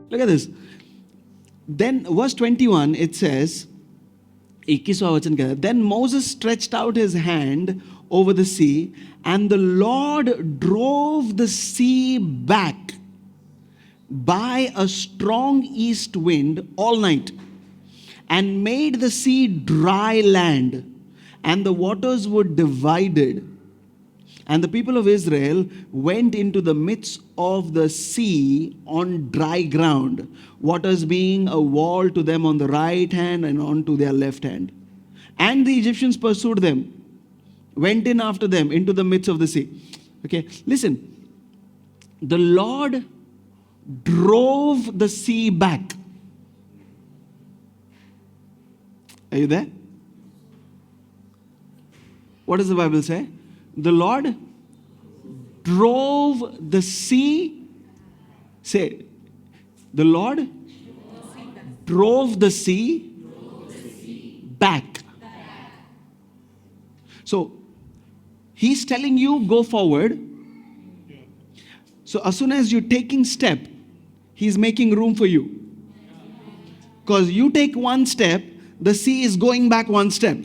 Look at this. Then verse 21, it says, 21वां वचन कहता है, Then Moses stretched out his hand over the sea, and the Lord drove the sea back by a strong east wind all night, and made the sea dry land, and the waters were divided. And the people of Israel went into the midst of the sea on dry ground, waters being a wall to them on the right hand and on to their left hand. And the Egyptians pursued them, went in after them into the midst of the sea. Okay, listen. The Lord drove the sea back. Are you there? What does the Bible say? The Lord drove the sea. Say, the Lord drove the sea back. So, He's telling you, go forward. So, as soon as you're taking step, He's making room for you. Because you take one step, the sea is going back one step.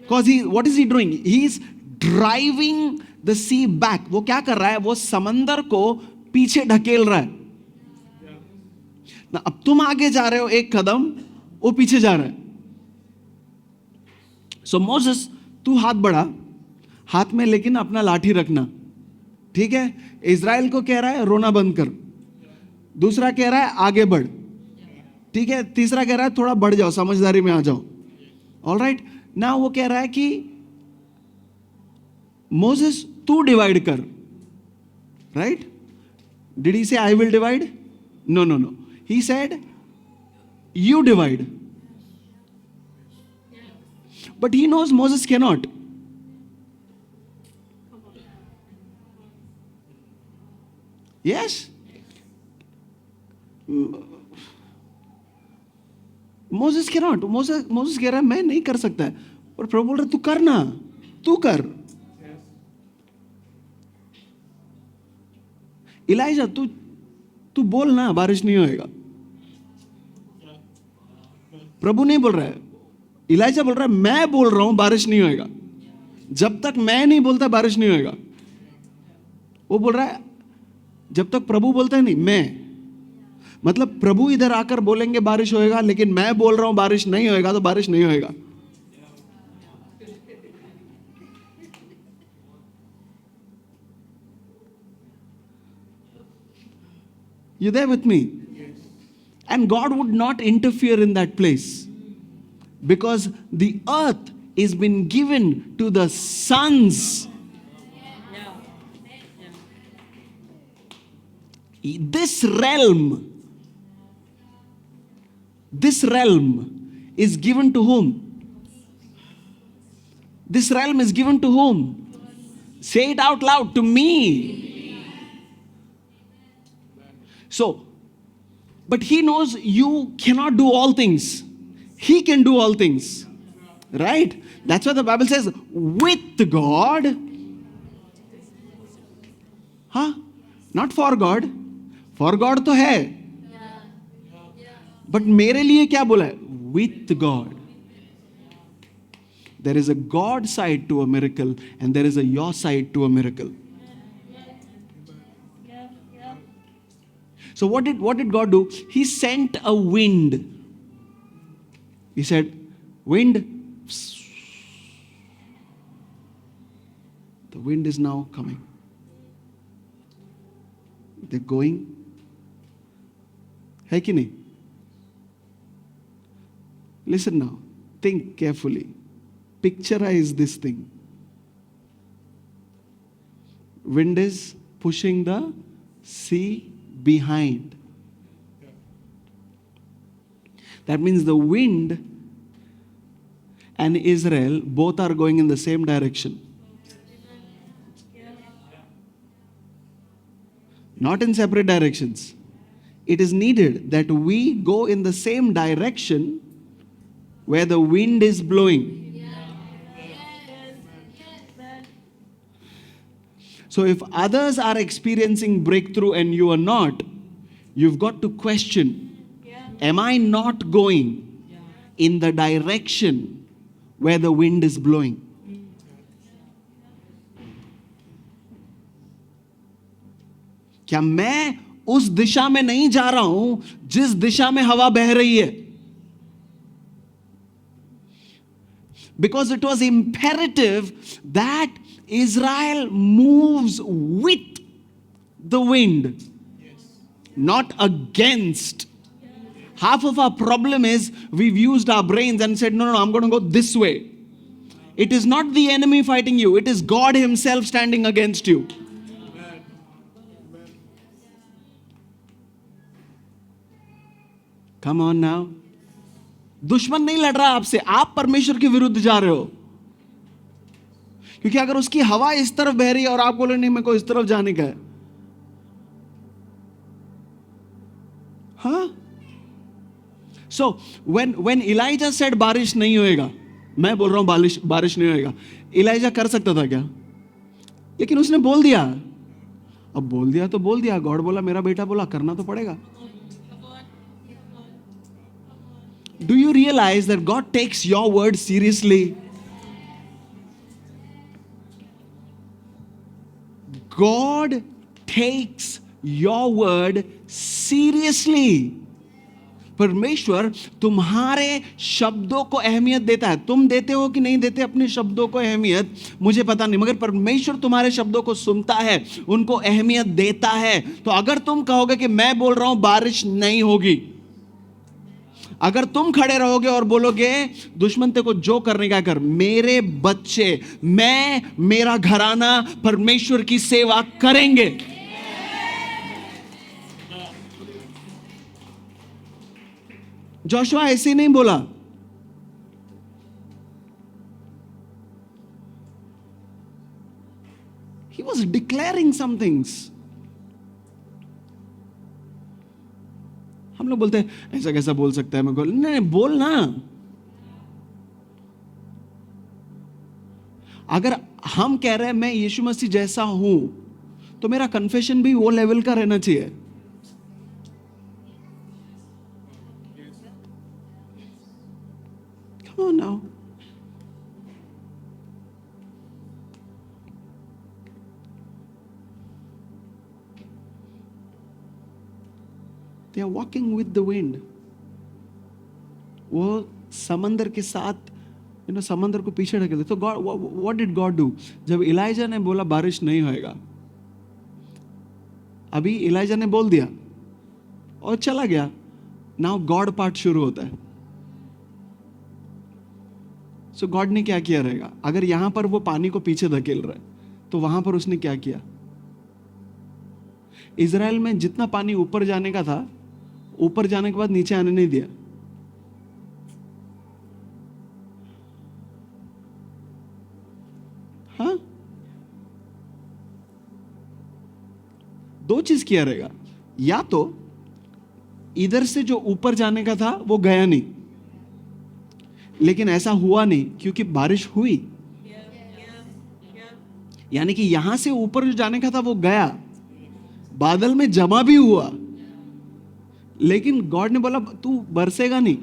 Because what is he doing? He's driving the sea back. वो क्या कर रहा है? वो समंदर को पीछे ढकेल रहा है. ना अब तुम आगे जा रहे हो एक कदम, वो पीछे जा रहा है. So Moses, तू हाथ बढ़ा, हाथ में लेकिन अपना लाठी रखना. ठीक है? इज़राइल को कह रहा है रोना बंद कर. दूसरा कह रहा है आगे बढ़. ठीक है? तीसरा कह रहा है थोड़ा बढ़ जाओ, समझदारी में आ जाओ. All right? ना वो कह रहा है कि मोसेस तू डिवाइड कर. Right? Did he say I will divide? No no no. He said you divide. But he knows Moses can not. Yes, Moses can not. Moses कह रहा है मैं नहीं कर सकता है, और प्रभु बोल रहा तू कर ना, तू कर. इलाइजा तू बोल ना, बारिश नहीं होएगा. प्रभु नहीं बोल रहा है, इलाइजा बोल रहा है मैं बोल रहा हूं बारिश नहीं होएगा. जब तक मैं नहीं बोलता बारिश नहीं होएगा. वो बोल रहा है जब तक प्रभु बोलता है नहीं, मैं. मतलब प्रभु इधर आकर बोलेंगे बारिश होएगा, लेकिन मैं बोल रहा हूं बारिश नहीं होएगा, तो बारिश नहीं होएगा. You there with me? Yes. And God would not interfere in that place, because the earth is been given to the sons. This realm is given to whom? This realm is given to whom? Say it out loud, to me. So, but he knows you cannot do all things. He can do all things. Right? That's why the Bible says, with God. Huh? Not for God. For God तो है. But मेरे लिए क्या बोला है? With God. There is a God side to a miracle, and there is a your side to a miracle. So what did God do? He sent a wind. He said, wind, the wind is now coming. They're going. है कि नहीं? Listen now. Think carefully. Pictureize this thing. Wind is pushing the sea behind. That means the wind and Israel both are going in the same direction. Not in separate directions. It is needed that we go in the same direction where the wind is blowing. So if others are experiencing breakthrough and you are not, you've got to question, am I not going in the direction where the wind is blowing? क्या मैं उस दिशा में नहीं जा रहा हूं जिस दिशा में हवा बह रही है? Because it was imperative that Israel moves with the wind, not against. Half of our problem is we've used our brains and said, no, I'm going to go this way. It is not the enemy fighting you. It is God himself standing against you. Come on now. दुश्मन नहीं लड़ रहा आपसे, आप परमेश्वर के विरुद्ध जा रहे हो. क्योंकि अगर उसकी हवा इस तरफ बह रही है और आप बोले नहीं मेरे को इस तरफ जाने का है, हाँ. So when Elijah said बारिश नहीं होएगा, मैं बोल रहा हूं बारिश नहीं होएगा, इलाइजा कर सकता था क्या? लेकिन उसने बोल दिया. अब बोल दिया तो बोल दिया. गॉड बोला, मेरा बेटा बोला, करना तो पड़ेगा. Do you realize that God takes your word seriously? God takes your word seriously. परमेश्वर तुम्हारे शब्दों को अहमियत देता है. तुम देते हो कि नहीं देते अपने शब्दों को अहमियत, मुझे पता नहीं, मगर परमेश्वर तुम्हारे शब्दों को सुनता है, उनको अहमियत देता है. तो अगर तुम कहोगे कि मैं बोल रहा हूं बारिश नहीं होगी, अगर तुम खड़े रहोगे और बोलोगे दुश्मन तेरे को जो करने का कर, मेरे बच्चे, मैं, मेरा घराना परमेश्वर की सेवा करेंगे. जोशुआ ऐसे नहीं बोला. He was declaring some things. हम लोग बोलते हैं ऐसा कैसा बोल सकता है, मैं बोल नहीं, बोल ना. अगर हम कह रहे हैं मैं यीशु मसीह जैसा हूं, तो मेरा कन्फेशन भी वो लेवल का रहना चाहिए. Come on now. They are walking with the wind. वो समंदर के साथ, समंदर को पीछे ढकेल. तो God, what did God do? जब इलाइजा ने बोला बारिश नहीं होएगा, अभी इलाइजा ने बोल दिया और चला गया. नाउ गॉड पार्ट शुरू होता है. सो गॉड ने क्या किया रहेगा? अगर यहां पर वो पानी को पीछे धकेल रहा है, तो वहां पर उसने क्या किया? इजराइल में जितना पानी ऊपर जाने का था, ऊपर जाने के बाद नीचे आने नहीं दिया. हाँ, दो चीज किया रहेगा. या तो इधर से जो ऊपर जाने का था वो गया नहीं, लेकिन ऐसा हुआ नहीं क्योंकि बारिश हुई. यानी कि यहां से ऊपर जो जाने का था वो गया, बादल में जमा भी हुआ, लेकिन गॉड ने बोला तू बरसेगा नहीं.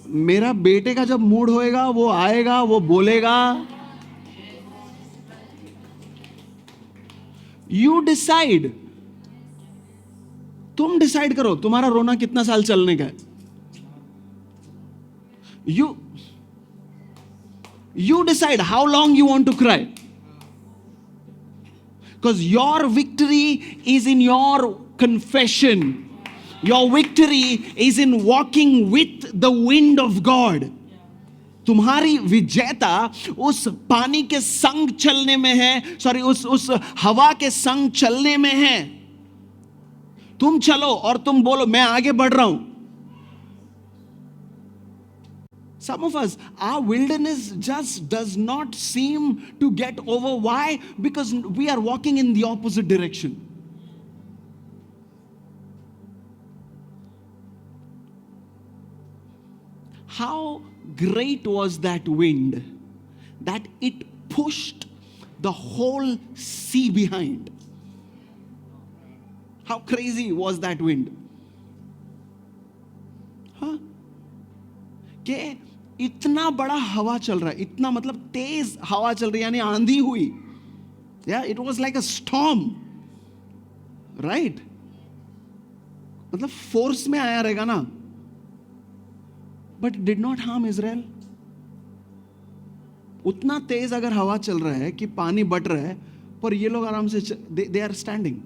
मेरा बेटे का जब मूड होएगा वो आएगा, वो बोलेगा. You decide. तुम डिसाइड करो तुम्हारा रोना कितना साल चलने का है. You decide how long you want to cry. Because your victory is in your confession. Your victory is in walking with the wind of God. तुम्हारी विजेता उस पानी के संग चलने में है, सॉरी उस हवा के संग चलने में है. तुम चलो और तुम बोलो मैं आगे बढ़ रहा हूं. Some of us, our wilderness just does not seem to get over. Why? Because we are walking in the opposite direction. How great was that wind that it pushed the whole sea behind. How crazy was that wind? हाँ? कि इतना बड़ा हवा चल रहा है, इतना मतलब तेज हवा चल रही है, यानी आंधी हुई. Yeah, it was like a storm, right? मतलब फोर्स में आया रहेगा ना. But it did not harm Israel. उतना तेज अगर हवा चल रहा है कि पानी बट रहा है, पर ये लोग आराम से they are standing.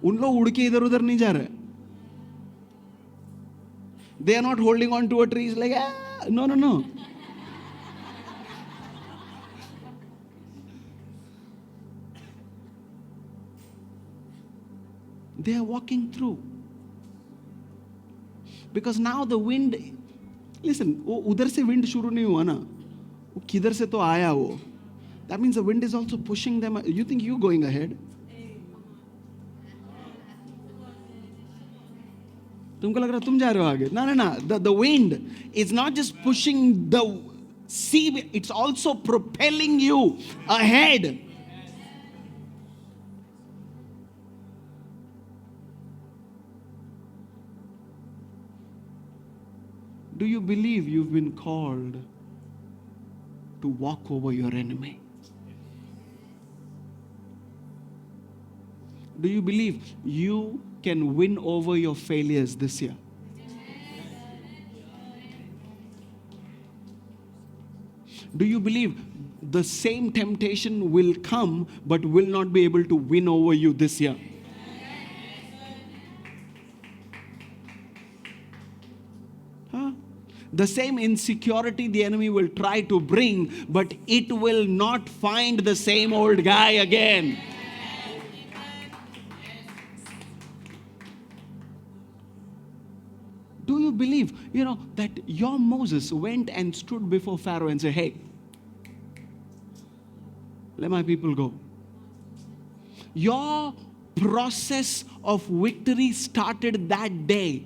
उन लोग उड़ के इधर उधर नहीं जा रहे. They are not holding on to a tree like, no. They are walking through. Because now the wind, listen, वो उधर से wind शुरू नहीं हुआ ना, वो किधर से तो आया वो. That means the wind is also pushing them. You think you're going ahead? तुमको लग रहा तुम जा रहे हो आगे? No. The wind is not just pushing the sea, it's also propelling you ahead. Do you believe you've been called to walk over your enemy? Do you believe you can win over your failures this year? Do you believe the same temptation will come but will not be able to win over you this year? Huh? The same insecurity the enemy will try to bring, but it will not find the same old guy again. Do you believe, that your Moses went and stood before Pharaoh and said, hey, let my people go? Your process of victory started that day.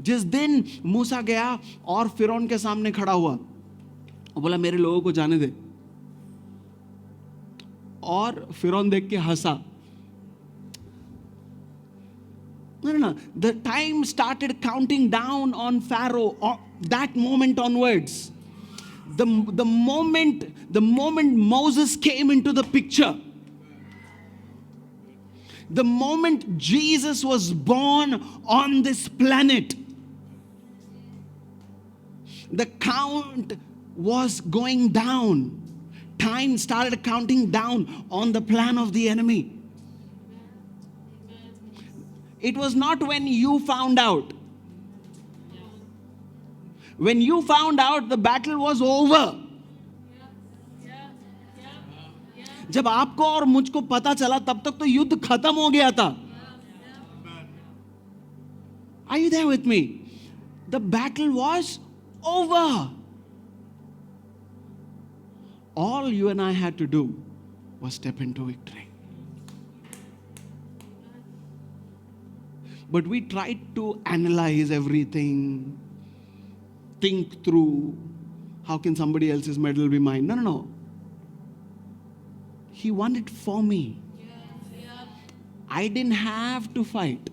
जिस दिन मूसा गया और फिरौन के सामने खड़ा हुआ और बोला मेरे लोगों को जाने दे, और फिरौन देख के हंसा. No. The time started counting down on Pharaoh that moment onwards. The moment Moses came into the picture, the moment Jesus was born on this planet, the count was going down. Time started counting down on the plan of the enemy. It was not when you found out. When you found out, the battle was over. जब आपको और मुझको पता चला, तब तक तो युद्ध खत्म हो गया था. Are you there with me? The battle was over. All you and I had to do was step into victory. But we tried to analyze everything, think through, how can somebody else's medal be mine? No. He won it for me. I didn't have to fight.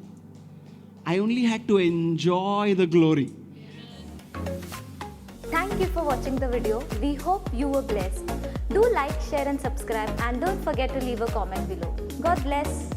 I only had to enjoy the glory. Thank you for watching the video. We hope you were blessed. Do like, share and subscribe, and don't forget to leave a comment below. God bless.